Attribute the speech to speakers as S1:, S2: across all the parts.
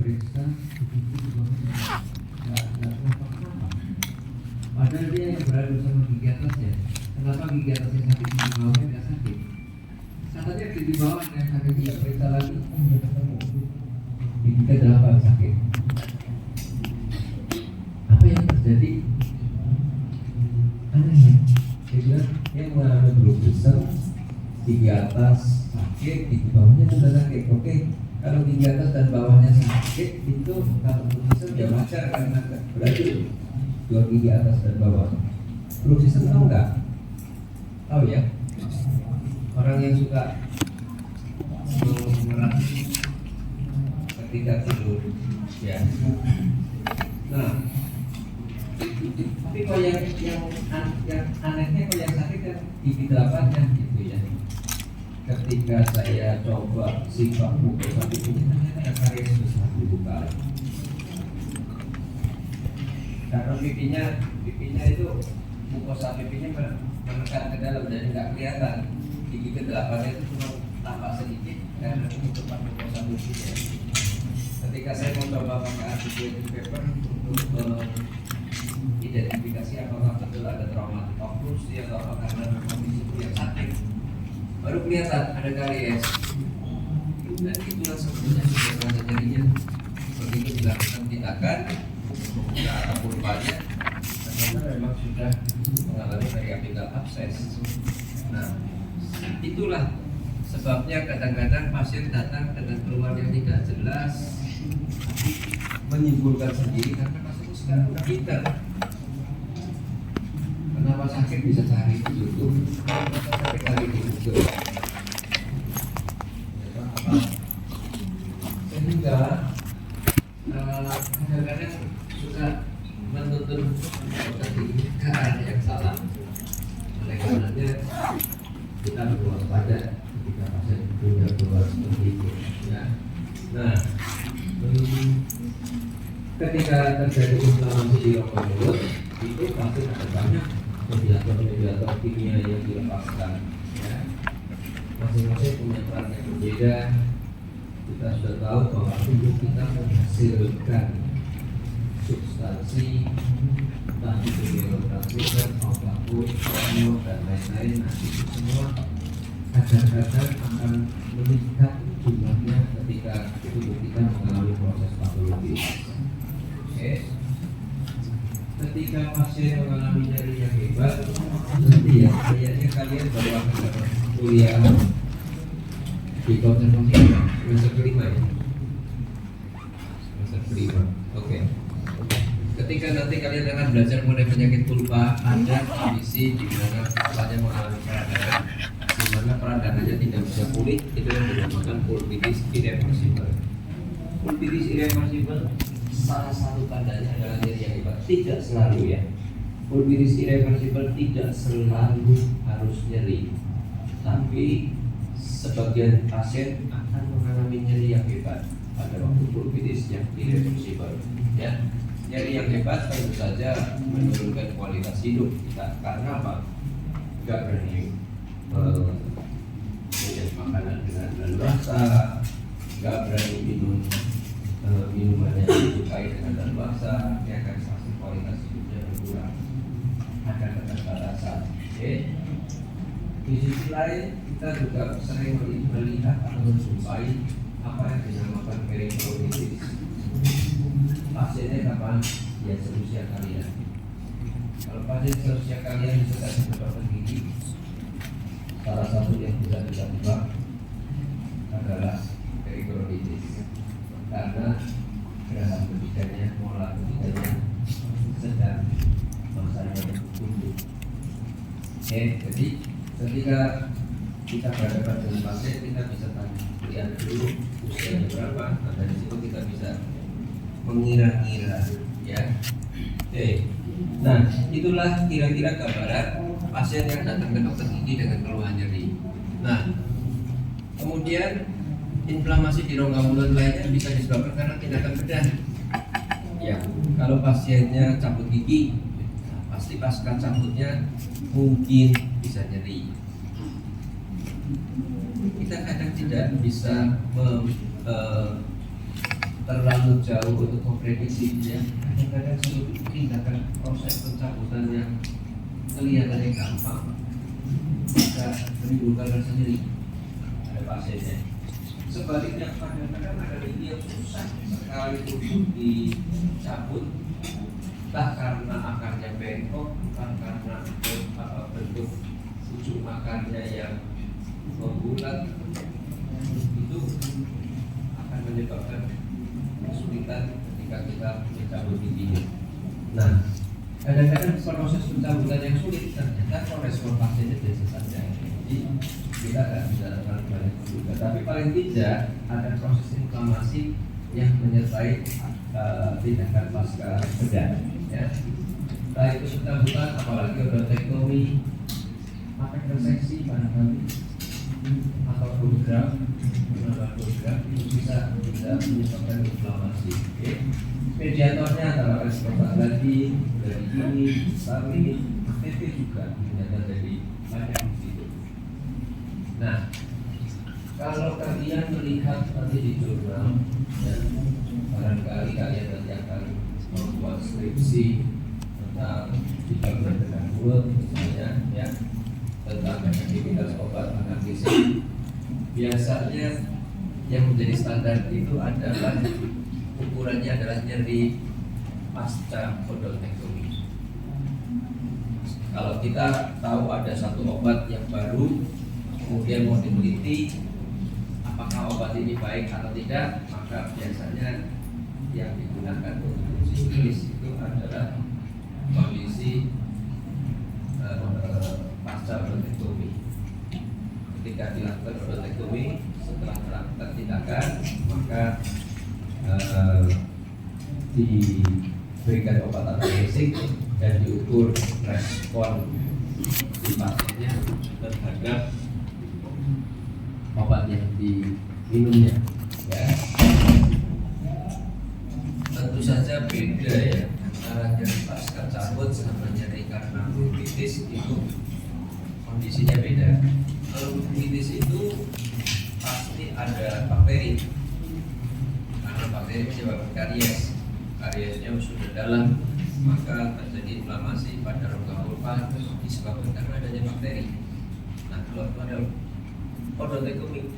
S1: periksa begitu di bawahnya nggak kenapa-kenapa. Padahal dia yang berada sama gigi atasnya. Kenapa gigi atasnya sakit, gigi bawahnya nggak sakit? Katanya gigi bawah yang sakit, dia periksa lagi, dia ketemu gigi ke-8 sakit. Apa yang terjadi? Aneh ya. Dia bilang dia mengalami bruxism, gigi atas sakit, gigi bawahnya juga sakit. Oke, kalau gigi atas dan bawahnya sakit itu kalau bruxism ya wajar karena berarti dua gigi atas dan bawah. Bruxism tahu nggak? Tahu ya? Orang yang suka mengeras ketika tidur, ya. Nah, tapi kalau yang anehnya kalau yang sakit kan gigi 8-nya gitu ya. Ketika saya coba sifat buku tapi ini ternyata karies besar dibuka. Karena pipinya itu mukosa pipinya menekan ke dalam jadi nggak kelihatan. Gigi ke-8 itu cuma tampak sedikit karena penutupan mukosa pipinya. Ketika saya mencoba pakai artificial paper untuk identifikasi apakah betul ada traumatik oklusi atau apakah karena kondisi yang sakit, baru kelihatan ada karies. Dan itulah sebetulnya rasa nyerinya. Begitu dilakukan tindakan membuka atau pulpanya, ternyata memang sudah mengalami periapical abscess. Nah, itulah sebabnya kadang-kadang pasien datang dengan keluhan yang tidak jelas, menyimpulkan sendiri karena pasien itu sekarang udah pintar. Kenapa sakit bisa cari di YouTube, kenapa sakit cari di Google. Sehingga kadang-kadang suka menuntun ke arah yang salah. Oleh karenanya kita perlu waspada ketika pasien punya keluhan seperti itu. Ya. Nah, ketika terjadi inflamasi di rongga mulut, itu pasti ada banyak mediator kimia yang dilepaskan. Ya. Masing-masing punya peran yang berbeda. Kita sudah tahu bahwa tubuh kita menghasilkan substansi entah itu neurotransmitter, apapun, hormon dan lain-lain. Nah, itu semua kadang-kadang akan meningkat jumlahnya ketika tubuh kita mengalami proses patologis. Oke. Ketika pasien mengalami nyeri yang hebat, nanti ya kayaknya kalian baru akan dapat kuliah di konservasi semester kelima ya. Semester kelima. Oke. Ketika nanti kalian akan belajar mengenai penyakit pulpa, ada kondisi di mana pulpanya mengalami peradangan, di mana peradangannya tidak bisa pulih, itu yang dinamakan pulpitis irreversible. Pulpitis irreversible salah satu tandanya adalah nyeri yang hebat. Tidak selalu ya. Pulpitis irreversible tidak selalu harus nyeri, tapi sebagian pasien akan mengalami nyeri yang hebat pada waktu pulpitis yang irreversible. Ya, nyeri yang hebat tentu saja menurunkan kualitas hidup kita. Karena apa? Nggak berani menjadi makanan dengan leluasa, nggak berani minum minuman yang disukai dengan leluasa, ya kan, kualitas hidupnya berkurang, ada keterbatasan. Oke. Di sisi lain kita juga sering melihat atau menjumpai apa yang dinamakan periodontitis. Pasiennya kapan? Ya seusia kalian. Kalau pasien seusia kalian bisa kasih dokter gigi, salah satu yang bisa kita tebak adalah periodontitis. Karena gerakan ketiganya, molar ketiganya sedang masanya bertumbuh. Oke, jadi ketika kita berhadapan dengan pasien, kita bisa lihat dulu usianya berapa. Nah, dari situ kita bisa mengira-ngira, ya. Oke. Nah, itulah kira-kira gambaran pasien yang datang ke dokter gigi dengan keluhan nyeri. Nah, kemudian inflamasi di rongga mulut lainnya bisa disebabkan karena tindakan bedah. Ya, kalau pasiennya cabut gigi, pasti pasca cabutnya mungkin bisa nyeri. Kita kadang tidak bisa terlalu jauh untuk memprediksinya. Kadang-kadang seluruh tindakan proses pencabutan yang kelihatannya gampang bisa menimbulkan rasa nyeri pada pasiennya. Sebaliknya kadang-kadang ada yang susah sekali untuk dicabut, entah karena akarnya bengkok, entah karena bentuk ujung akarnya yang membulat, itu akan menyebabkan kesulitan ketika kita mencabut giginya. Nah, kadang-kadang proses pencabutan yang sulit ternyata kalau respon pasiennya biasa saja. Jadi kita nggak bisa terlalu banyak juga. Tapi paling tidak ada proses inflamasi yang menyertai tindakan pasca bedah. Ya. Nah itu pencabutan, apalagi odontektomi, pakai reseksi barangkali atau program itu bisa menyebabkan inflamasi. Okay. Mediatornya adalah prostaglandin, dari ini, stamin, ATP juga ternyata dari banyak itu. Nah, kalau kalian melihat nanti di jurnal, ya, barangkali kalian nanti akan membuat skripsi tentang dibandingkan dengan Word misalnya, ya, tentang efektivitas obat analgesia. Biasanya yang menjadi standar itu adalah ukurannya adalah nyeri pasca odontektomi. Kalau kita tahu ada satu obat yang baru, kemudian mau diteliti apakah obat ini baik atau tidak, maka biasanya yang digunakan untuk uji klinis itu adalah kondisi pasca odontektomi. Ketika dilakukan odontektomi, setelah melakukan tindakan, maka diberikan obat analgesik dan diukur respon di pasiennya terhadap obat yang diminumnya. Ya. Tentu saja beda ya antara nyeri pasca cabut sama nyeri karena bronkitis, itu kondisinya beda. Kalau bronkitis itu pasti ada bakteri, karena bakteri menyebabkan karies. Kariesnya sudah dalam, maka terjadi inflamasi pada rongga vulva disebabkan karena adanya bakteri. Nah, kalau pada odontektomi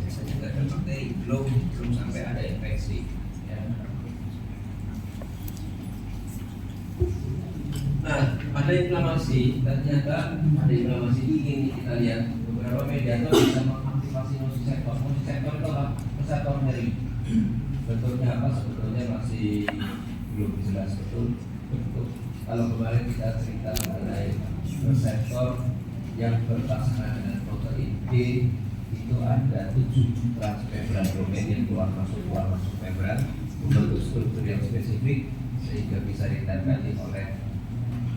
S1: biasanya nggak ada bakteri, belum sampai ada infeksi. Ya. Nah, pada inflamasi ternyata ada inflamasi gigi ini. Kita lihat beberapa mediator bisa mengaktifasi nociceptor. Nociceptor itu apa? Reseptor nyeri. Bentuknya apa? Sebetulnya masih belum jelas betul bentuk. Kalau kemarin kita cerita mengenai reseptor yang berpasangan dengan protein D, itu ada 7 transmembran domain yang keluar masuk membran membentuk struktur yang spesifik sehingga bisa ditempeli oleh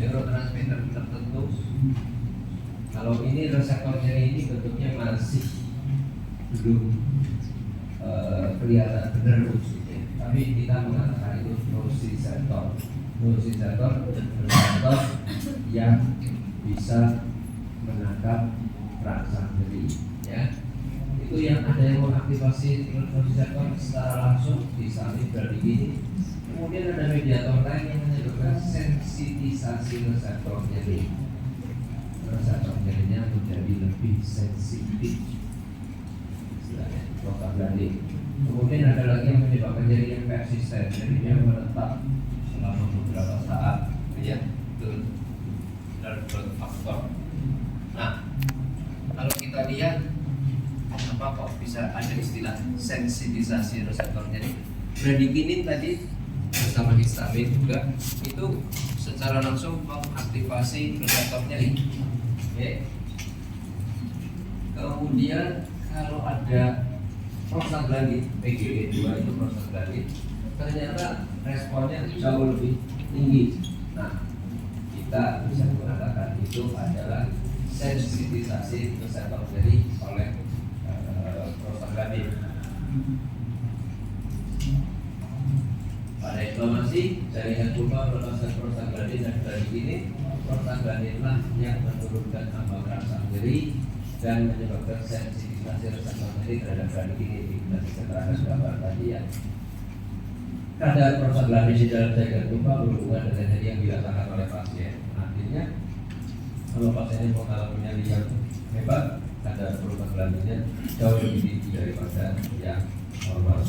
S1: neurotransmitter tertentu. Kalau ini reseptornya ini bentuknya masih belum kelihatan benar wujudnya, tapi kita mengatakan itu nociceptor. Nociceptor reseptor yang bisa menangkap rasa nyeri. Ya, itu yang ada yang mengaktifasi nociceptor secara langsung disalin dari ini. Kemudian ada mediator lain yang menyebabkan sensitisasi reseptor nyeri. Reseptor nyerinya menjadi lebih sensitif, istilahnya prostaglandin. Kemudian ada lagi yang menyebabkan nyeri yang persisten, nyerinya menetap selama beberapa saat. Ya, itu nerve faktor. Nah, kalau kita lihat apa kok bisa ada istilah sensitisasi reseptor nyeri. Bradykinin tadi bersama histamin juga itu secara langsung mengaktifasi reseptor nyeri. Oke. Kemudian kalau ada prostaglandin, PGE2 itu prostaglandin, ternyata responnya jauh lebih tinggi. Nah, kita bisa mengatakan itu adalah sensitisasi reseptor nyeri oleh prostaglandin. Pada inflamasi, jaringan vulva melepaskan prostaglandin dan bradykinin. Prostaglandin lah yang menurunkan ambang rasa nyeri dan menyebabkan sensitisasi reseptor nyeri terhadap bradykinin. Kita bisa terangkan gambar tadi ya. kadar prostaglandin di dalam jaga tubuh berhubungan dengan nyeri yang dirasakan oleh pasien. Artinya kalau pasien mengalami nyeri yang hebat, kadar prostaglandinnya jauh lebih tinggi daripada yang normal.